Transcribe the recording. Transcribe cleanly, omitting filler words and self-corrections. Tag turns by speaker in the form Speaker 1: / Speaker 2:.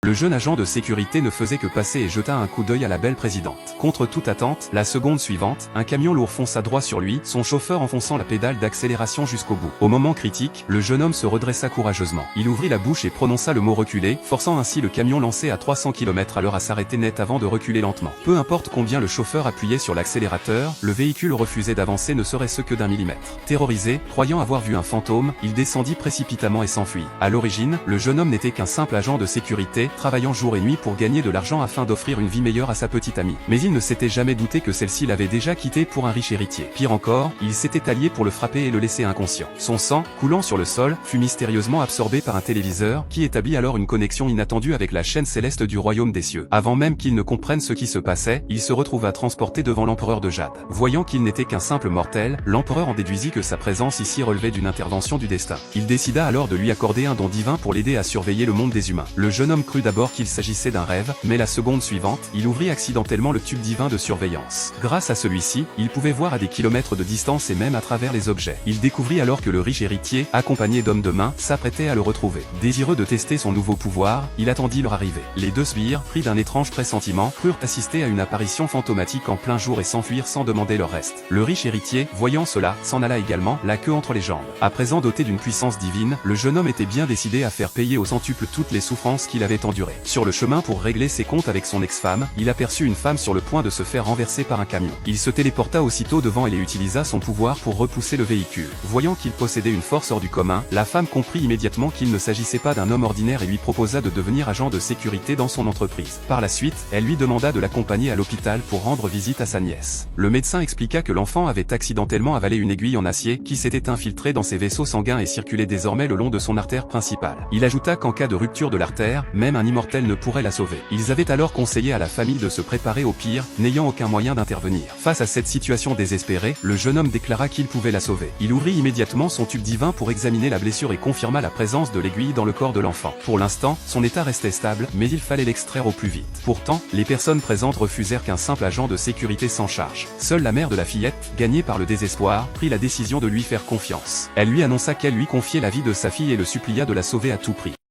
Speaker 1: Le jeune agent de sécurité ne faisait que passer et jeta un coup d'œil à la belle présidente. Contre toute attente, la seconde suivante, un camion lourd fonça droit sur lui, son chauffeur enfonçant la pédale d'accélération jusqu'au bout. Au moment critique, le jeune homme se redressa courageusement. Il ouvrit la bouche et prononça le mot reculer, forçant ainsi le camion lancé à 300 km/h à s'arrêter net avant de reculer lentement. Peu importe combien le chauffeur appuyait sur l'accélérateur, le véhicule refusait d'avancer ne serait-ce que d'1 millimètre. Terrorisé, croyant avoir vu un fantôme, il descendit précipitamment et s'enfuit. À l'origine, le jeune homme n'était qu'un simple agent de sécurité, travaillant jour et nuit pour gagner de l'argent afin d'offrir une vie meilleure à sa petite amie. Mais il ne s'était jamais douté que celle-ci l'avait déjà quitté pour un riche héritier. Pire encore, il s'était allié pour le frapper et le laisser inconscient. Son sang, coulant sur le sol, fut mystérieusement absorbé par un téléviseur, qui établit alors une connexion inattendue avec la chaîne céleste du royaume des cieux. Avant même qu'il ne comprenne ce qui se passait, il se retrouva transporté devant l'empereur de Jade. Voyant qu'il n'était qu'un simple mortel, l'empereur en déduisit que sa présence ici relevait d'une intervention du destin. Il décida alors de lui accorder un don divin pour l'aider à surveiller le monde des humains. Le jeune homme crut d'abord qu'il s'agissait d'un rêve, mais la seconde suivante, il ouvrit accidentellement le tube divin de surveillance. Grâce à celui-ci, il pouvait voir à des kilomètres de distance et même à travers les objets. Il découvrit alors que le riche héritier, accompagné d'hommes de main, s'apprêtait à le retrouver. Désireux de tester son nouveau pouvoir, il attendit leur arrivée. Les deux sbires, pris d'un étrange pressentiment, crurent assister à une apparition fantomatique en plein jour et s'enfuirent sans demander leur reste. Le riche héritier, voyant cela, s'en alla également, la queue entre les jambes. À présent doté d'une puissance divine, le jeune homme était bien décidé à faire payer au centuple toutes les souffrances qu'il avait endurées. Sur le chemin pour régler ses comptes avec son ex-femme, il aperçut une femme sur le point de se faire renverser par un camion. Il se téléporta aussitôt devant elle et utilisa son pouvoir pour repousser le véhicule. Voyant qu'il possédait une force hors du commun, la femme comprit immédiatement qu'il ne s'agissait pas d'un homme ordinaire et lui proposa de devenir agent de sécurité dans son entreprise. Par la suite, elle lui demanda de l'accompagner à l'hôpital pour rendre visite à sa nièce. Le médecin expliqua que l'enfant avait accidentellement avalé une aiguille en acier qui s'était infiltrée dans ses vaisseaux sanguins et circulait désormais le long de son artère principale. Il ajouta qu'en cas de rupture de l'artère, même un immortel ne pourrait la sauver. Ils avaient alors conseillé à la famille de se préparer au pire, n'ayant aucun moyen d'intervenir. Face à cette situation désespérée, le jeune homme déclara qu'il pouvait la sauver. Il ouvrit immédiatement son tube divin pour examiner la blessure et confirma la présence de l'aiguille dans le corps de l'enfant. Pour l'instant, son état restait stable, mais il fallait l'extraire au plus vite. Pourtant, les personnes présentes refusèrent qu'un simple agent de sécurité s'en charge. Seule la mère de la fillette, gagnée par le désespoir, prit la décision de lui faire confiance. Elle lui annonça qu'elle lui confiait la vie de sa fille et le supplia de la sauver à tout prix.